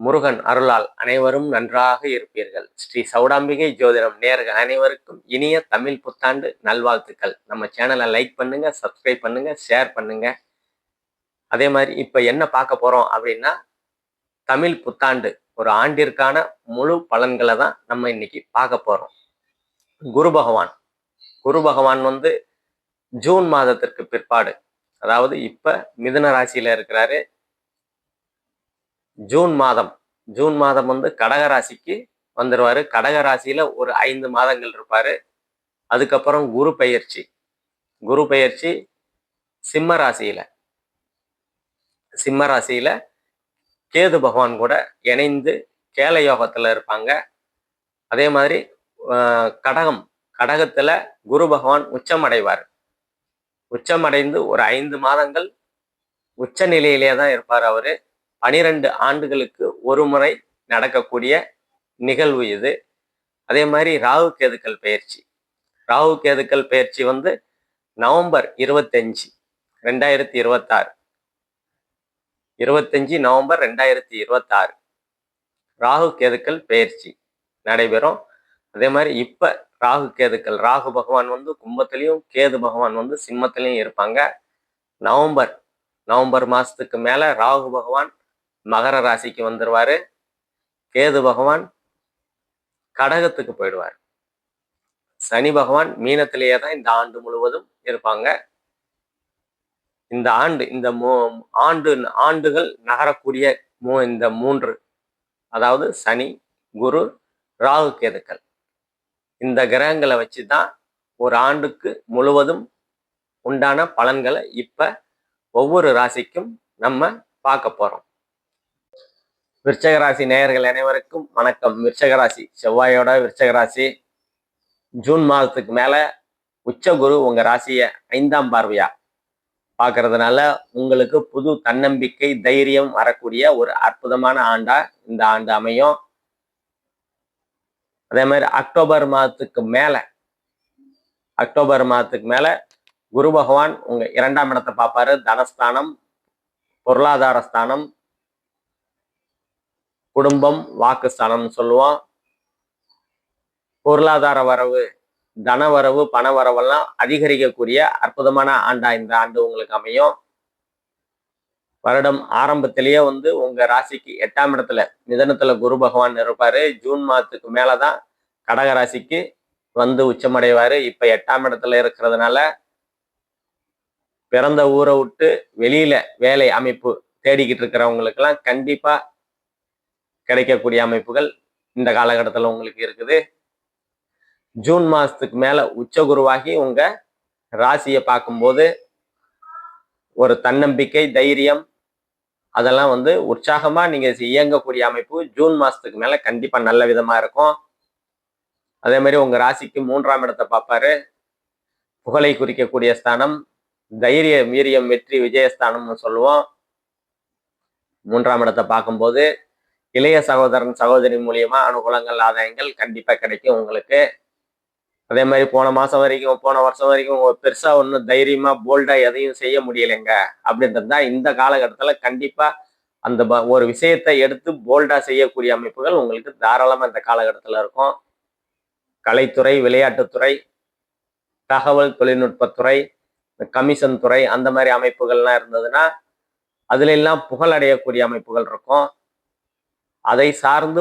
முருகன் அருளால் அனைவரும் நன்றாக இருப்பீர்கள். ஸ்ரீ சௌடாம்பிகை ஜோதிடம் நேயர்கள் அனைவருக்கும் இனிய தமிழ் புத்தாண்டு நல்வாழ்த்துக்கள். நம்ம சேனலை லைக் பண்ணுங்க, சப்ஸ்கிரைப் பண்ணுங்க, ஷேர் பண்ணுங்க. அதே மாதிரி இப்ப என்ன பார்க்க போறோம் அப்படின்னா, தமிழ் புத்தாண்டு ஒரு ஆண்டிற்கான முழு பலன்களை தான் நம்ம இன்னைக்கு பார்க்க போறோம். குரு பகவான் குரு பகவான் ஜூன் மாதத்திற்கு பிற்பாடு, அதாவது இப்ப மிதுன ராசியில இருக்கிறாரு. ஜூன் மாதம் கடக ராசிக்கு வந்துருவாரு. கடக ராசியில ஒரு 5 மாதங்கள் இருப்பாரு. அதுக்கப்புறம் குரு பெயர்ச்சி சிம்ம ராசியில கேது பகவான் கூட இணைந்து கேல யோகத்துல இருப்பாங்க. அதே மாதிரி கடகத்துல குரு பகவான் உச்சமடைந்து ஒரு 5 மாதங்கள் உச்ச நிலையிலே தான் இருப்பார். அவரு 12 ஆண்டுகளுக்கு ஒரு முறை நடக்கக்கூடிய நிகழ்வு இது. அதே மாதிரி ராகு கேதுக்கள் பயிற்சி நவம்பர் 25 நவம்பர் 2026 ராகு கேதுக்கள் பயிற்சி நடைபெறும். அதே மாதிரி இப்ப ராகு பகவான் கும்பத்திலையும் கேது பகவான் சிம்மத்திலையும் இருப்பாங்க. நவம்பர் மாசத்துக்கு மேல ராகு பகவான் மகர ராசிக்கு வந்துருவாரு. கேது பகவான் கடகத்துக்கு போயிடுவார். சனி பகவான் மீனத்திலேயே தான் இந்த ஆண்டு முழுவதும் இருப்பாங்க. இந்த ஆண்டுகள் நகரக்கூடிய இந்த 3, அதாவது சனி, குரு, ராகு கேதுக்கள், இந்த கிரகங்களை வச்சுதான் ஒரு ஆண்டுக்கு முழுவதும் உண்டான பலன்களை இப்ப ஒவ்வொரு ராசிக்கும் நம்ம பார்க்க போறோம். விருச்சக ராசி நேயர்கள் அனைவருக்கும் வணக்கம். விருச்சக ராசி செவ்வாயோட விருச்சக ராசி ஜூன் மாதத்துக்கு மேல உச்ச குரு உங்க ராசியை 5ஆம் பார்வையா பார்க்கறதுனால உங்களுக்கு புது தன்னம்பிக்கை, தைரியம் வரக்கூடிய ஒரு அற்புதமான ஆண்டா இந்த ஆண்டு அமையும். அதே மாதிரி அக்டோபர் மாதத்துக்கு மேல குரு பகவான் உங்க 2ஆம் இடத்தை பார்ப்பாரு. தனஸ்தானம், பொருளாதார ஸ்தானம், குடும்பம், வாக்குஸ்தானம்னு சொல்லுவோம். பொருளாதார வரவு, தனவரவு, பண வரவெல்லாம் அதிகரிக்கக்கூடிய அற்புதமான ஆண்டா இந்த ஆண்டு உங்களுக்கு அமையும். வருடம் ஆரம்பத்திலேயே உங்க ராசிக்கு 8ஆம் இடத்துல மிதனத்துல குரு பகவான் இருப்பாரு. ஜூன் மாதத்துக்கு மேலதான் கடக ராசிக்கு உச்சமடைவாரு. இப்ப 8ஆம் இடத்துல இருக்கிறதுனால பிறந்த ஊரை விட்டு வெளியில வேலை அமைப்பு தேடிக்கிட்டு இருக்கிறவங்களுக்கு எல்லாம் கண்டிப்பா கிடைக்கக்கூடிய அமைப்புகள் இந்த காலகட்டத்தில் உங்களுக்கு இருக்குது. ஜூன் மாசத்துக்கு மேல உச்ச குருவாகி உங்க ராசியை பார்க்கும்போது ஒரு தன்னம்பிக்கை, தைரியம், அதெல்லாம் உற்சாகமா நீங்க இயங்கக்கூடிய அமைப்பு ஜூன் மாசத்துக்கு மேல கண்டிப்பா நல்ல விதமா இருக்கும். அதே மாதிரி உங்க ராசிக்கு 3ஆம் இடத்தை பார்ப்பாரு. புகழை குறிக்கக்கூடிய ஸ்தானம், தைரியம், வீரியம், வெற்றி, விஜயஸ்தானம்னு சொல்லுவோம். 3ஆம் இடத்தை பார்க்கும்போது இளைய சகோதரன், சகோதரி மூலியமா அனுகூலங்கள், ஆதாயங்கள் கண்டிப்பா கிடைக்கும் உங்களுக்கு. அதே மாதிரி போன வருஷம் வரைக்கும் பெருசா ஒன்றும் தைரியமா போல்டா எதையும் செய்ய முடியலைங்க அப்படின்றது தான் இந்த காலகட்டத்துல கண்டிப்பா அந்த ஒரு விஷயத்தை எடுத்து போல்டா செய்யக்கூடிய அமைப்புகள் உங்களுக்கு தாராளமா இந்த காலகட்டத்துல இருக்கும். கலைத்துறை, விளையாட்டுத்துறை, தகவல் தொழில்நுட்பத்துறை, கமிஷன் துறை, அந்த மாதிரி அமைப்புகள்லாம் இருந்ததுன்னா அதுல எல்லாம் புகழ் அடையக்கூடிய அமைப்புகள் இருக்கும். அதை சார்ந்து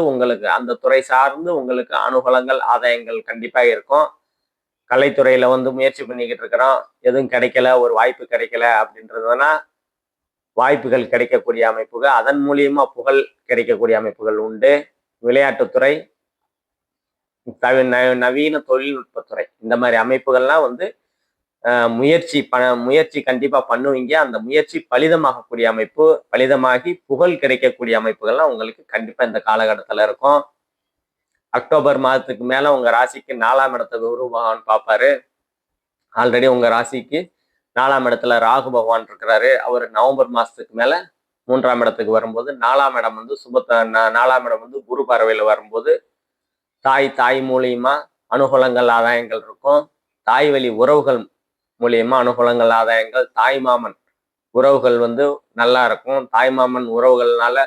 அந்த துறை சார்ந்து உங்களுக்கு அனுகூலங்கள், ஆதாயங்கள் கண்டிப்பா இருக்கும். கலைத்துறையில முயற்சி பண்ணிக்கிட்டு இருக்கிறோம், எதுவும் கிடைக்கல, ஒரு வாய்ப்பு கிடைக்கல அப்படின்றதுனா வாய்ப்புகள் கிடைக்கக்கூடிய அமைப்புகள், அதன் மூலியமா புகழ் கிடைக்கக்கூடிய அமைப்புகள் உண்டு. விளையாட்டுத்துறை, நவீன தொழில்நுட்பத்துறை, இந்த மாதிரி அமைப்புகள்லாம் முயற்சி கண்டிப்பா பண்ணுவீங்க. அந்த முயற்சி பலிதமாகக்கூடிய அமைப்பு, பலிதமாகி புகழ் கிடைக்கக்கூடிய அமைப்புகள்லாம் உங்களுக்கு கண்டிப்பா இந்த காலகட்டத்துல இருக்கும். அக்டோபர் மாதத்துக்கு மேல உங்க ராசிக்கு 4ஆம் இடத்தை குரு பகவான் பார்ப்பாரு. ஆல்ரெடி உங்க ராசிக்கு 4ஆம் இடத்துல ராகு பகவான் இருக்கிறாரு. அவர் நவம்பர் மாசத்துக்கு மேல 3ஆம் இடத்துக்கு வரும்போது 4ஆம் இடம் 4ஆம் இடம் குரு பார்வையில வரும்போது தாய் மூலியமா அனுகூலங்கள், ஆதாயங்கள் இருக்கும். தாய் வழி உறவுகள் மூலியமா அனுகூலங்கள், ஆதாயங்கள், தாய் மாமன் உறவுகள் நல்லா இருக்கும். தாய் மாமன் உறவுகள்னால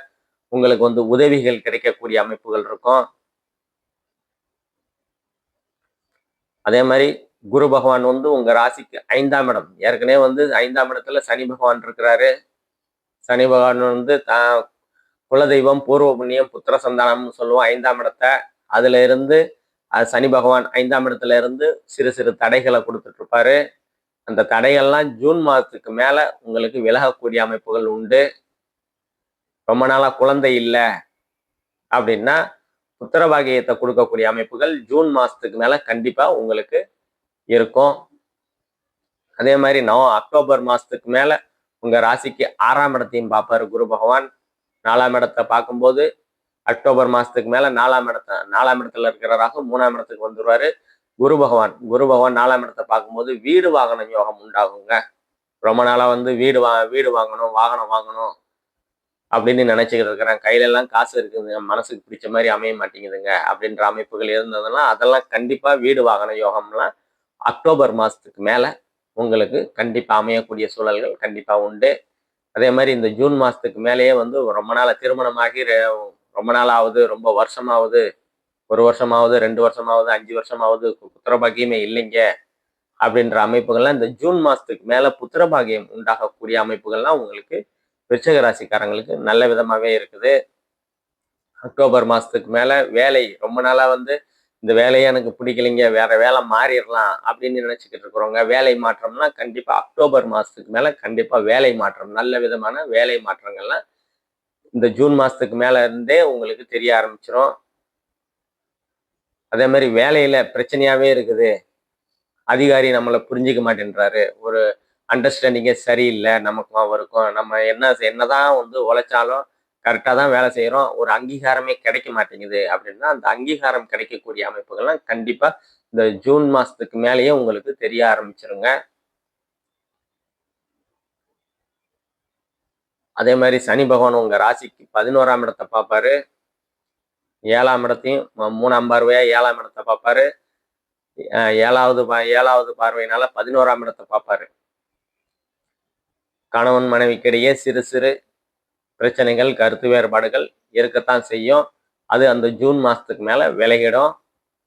உங்களுக்கு வந்து உதவிகள் கிடைக்கக்கூடிய அமைப்புகள் இருக்கும். அதே மாதிரி குரு பகவான் வந்து உங்க ராசிக்கு 5ஆம் இடம், ஏற்கனவே வந்து 5ஆம் இடத்துல சனி பகவான் இருக்கிறாரு. சனி பகவான் வந்து குலதெய்வம், பூர்வ புண்ணியம், புத்திர சந்தானம்னு சொல்லுவோம் 5ஆம் இடத்தை. அதுல இருந்து சனி பகவான் 5ஆம் இடத்துல இருந்து சிறு சிறு தடைகளை கொடுத்துட்டு இருப்பாரு. அந்த தடைகள்லாம் ஜூன் மாதத்துக்கு மேல உங்களுக்கு விலகக்கூடிய அமைப்புகள் உண்டு. ரொம்ப நாளா குழந்தை இல்லை அப்படின்னா புத்திர பாகியத்தை கொடுக்கக்கூடிய அமைப்புகள் ஜூன் மாசத்துக்கு மேல கண்டிப்பா உங்களுக்கு இருக்கும். அதே மாதிரி அக்டோபர் மாசத்துக்கு மேல உங்க ராசிக்கு 6ஆம் இடத்தையும் பார்ப்பாரு குரு பகவான். 4ஆம் இடத்தை பார்க்கும்போது அக்டோபர் மாசத்துக்கு மேல 4ஆம் இடத்துல இருக்கிற ராகு 3ஆம் இடத்துக்கு வந்துருவாரு. குரு பகவான் 4ஆம் இடத்தை பார்க்கும்போது வீடு வாகன யோகம் உண்டாகுங்க. ரொம்ப நாளா வந்து வீடு வாங்கணும், வாகனம் வாங்கணும் அப்படின்னு நினைச்சுக்கிட்டு இருக்கிறேன். கையில எல்லாம் காசு இருக்குதுங்க, மனசுக்கு பிடிச்ச மாதிரி அமைய மாட்டேங்குதுங்க அப்படின்ற அமைப்புகள் இருந்ததுன்னா அதெல்லாம் கண்டிப்பா வீடு வாகன யோகம்லாம் அக்டோபர் மாசத்துக்கு மேல உங்களுக்கு கண்டிப்பா அமையக்கூடிய சூழல்கள் கண்டிப்பா உண்டு. அதே மாதிரி இந்த ஜூன் மாசத்துக்கு மேலேயே வந்து ரொம்ப நாள திருமணமாகி ரொம்ப நாள் ஆகுது, ரொம்ப வருஷமாவது, 1 வருஷமாவது, 2 வருஷமாவது, 5 வருஷமாவது புத்திர பாக்கியமே இல்லைங்க அப்படின்ற அமைப்புகள்லாம் இந்த ஜூன் மாசத்துக்கு மேல புத்திர பாக்கியம் உண்டாகக்கூடிய அமைப்புகள்லாம் உங்களுக்கு விருச்சிக ராசிக்காரங்களுக்கு நல்ல விதமாவே இருக்குது. அக்டோபர் மாசத்துக்கு மேல வேலை ரொம்ப நாளா வந்து இந்த வேலையை எனக்கு பிடிக்கலைங்க, வேற வேலை மாறிடலாம் அப்படின்னு நினைச்சுக்கிட்டு இருக்கிறவங்க, வேலை மாற்றம்னா கண்டிப்பா அக்டோபர் மாசத்துக்கு மேல கண்டிப்பா வேலை மாற்றம், நல்ல விதமான வேலை மாற்றங்கள்லாம் இந்த ஜூன் மாசத்துக்கு மேல இருந்தே உங்களுக்கு தெரிய ஆரம்பிச்சிடும். அதே மாதிரி வேலையில பிரச்சனையாவே இருக்குது, அதிகாரி நம்மளை புரிஞ்சிக்க மாட்டேன்றாரு, ஒரு அண்டர்ஸ்டாண்டிங்கே சரியில்லை நமக்கும் அவருக்கும், நம்ம என்னதான் வந்து உழைச்சாலும் கரெக்டாக தான் வேலை செய்கிறோம், ஒரு அங்கீகாரமே கிடைக்க மாட்டேங்குது அப்படின்னா அந்த அங்கீகாரம் கிடைக்கக்கூடிய அமைப்புகள்லாம் கண்டிப்பாக இந்த ஜூன் மாதத்துக்கு மேலேயே உங்களுக்கு தெரிய ஆரம்பிச்சிருங்க. அதே மாதிரி சனி பகவான் உங்கள் ராசிக்கு 11ஆம் இடத்தை பார்ப்பாரு. 7ஆம் இடத்தையும் 3ஆம் பார்வையா 7ஆம் இடத்தை பார்ப்பாரு. ஏழாவது பார்வையினால 11ஆம் இடத்தை பார்ப்பாரு. கணவன் மனைவிக்கிடையே சிறு சிறு பிரச்சனைகள், கருத்து வேறுபாடுகள் இருக்கத்தான் செய்யும். அது அந்த ஜூன் மாசத்துக்கு மேல விலகிடும்,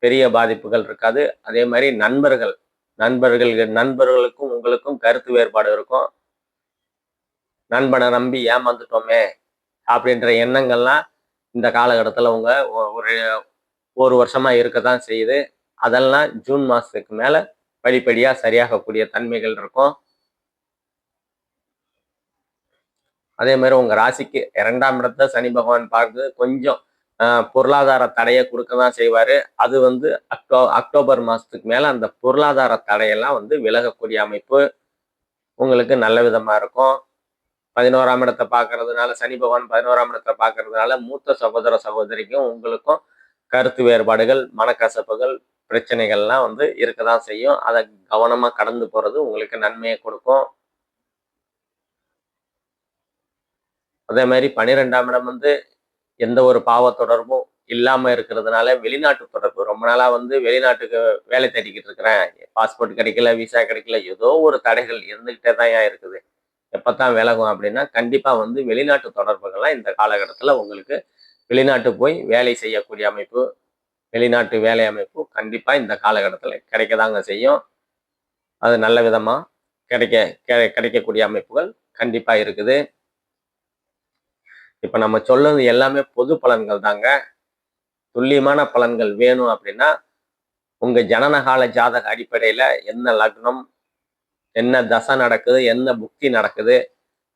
பெரிய பாதிப்புகள் இருக்காது. அதே மாதிரி நண்பர்களுக்கும் உங்களுக்கும் கருத்து வேறுபாடு இருக்கும். நண்பனை நம்பி ஏமாந்துட்டோமே அப்படின்ற எண்ணங்கள்லாம் இந்த காலகட்டத்தில் ஒரு வருஷமா இருக்கத்தான் செய்யுது. அதெல்லாம் ஜூன் மாசத்துக்கு மேல படிப்படியா சரியாகக்கூடிய தன்மைகள் இருக்கும். அதே மாதிரி உங்க ராசிக்கு 2ஆம் இடத்தை சனி பகவான் பார்த்து கொஞ்சம் பொருளாதார தடையை கொடுக்க தான் செய்வாரு. அது வந்து அக்டோபர் மாசத்துக்கு மேல அந்த பொருளாதார தடையெல்லாம் வந்து விலகக்கூடிய அமைப்பு உங்களுக்கு நல்ல விதமா இருக்கும். 11ஆம் இடத்தை பார்க்கறதுனால, சனி பகவான் 11ஆம் இடத்தை பார்க்கறதுனால மூத்த சகோதர சகோதரிக்கும் உங்களுக்கும் கருத்து வேறுபாடுகள், மனக்கசப்புகள், பிரச்சனைகள்லாம் வந்து இருக்கதான் செய்யும். அதை கவனமா கடந்து போறது உங்களுக்கு நன்மையை கொடுக்கும். அதே மாதிரி 12ஆம் இடம் வந்து எந்த ஒரு பாவ தொடர்பும் இல்லாம இருக்கிறதுனால வெளிநாட்டு தொடர்பு, ரொம்ப நாளா வந்து வெளிநாட்டுக்கு வேலை தேடிக்கிட்டு இருக்கிறேன், பாஸ்போர்ட் கிடைக்கல, விசா கிடைக்கல, ஏதோ ஒரு தடைகள் இருந்துகிட்டே தான் இருக்குது, எப்பத்தான் விலகும் அப்படின்னா கண்டிப்பா வந்து வெளிநாட்டு தொடர்புகள்லாம் இந்த காலகட்டத்துல உங்களுக்கு வெளிநாட்டு போய் வேலை செய்யக்கூடிய அமைப்பு, வெளிநாட்டு வேலை அமைப்பு கண்டிப்பா இந்த காலகட்டத்துல கிடைக்கதாங்க செய்யும். அது நல்ல விதமா கிடைக்கக்கூடிய அமைப்புகள் கண்டிப்பா இருக்குது. இப்ப நம்ம சொல்றது எல்லாமே பொது பலன்கள் தாங்க. துல்லியமான பலன்கள் வேணும் அப்படின்னா உங்க ஜனனகால ஜாதக அடிப்படையில என்ன லக்னம், என்ன தசை நடக்குது, என்ன புக்தி நடக்குது,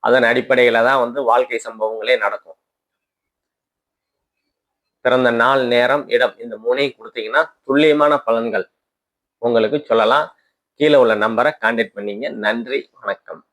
அதன் அடிப்படையில தான் வந்து வாழ்க்கை சம்பவங்களே நடக்கும். பிறந்த நாள், நேரம், இடம் இந்த 3ஐயும் கொடுத்தீங்கன்னா துல்லியமான பலன்கள் உங்களுக்கு சொல்லலாம். கீழே உள்ள நம்பரை கான்டாக்ட் பண்ணீங்க. நன்றி, வணக்கம்.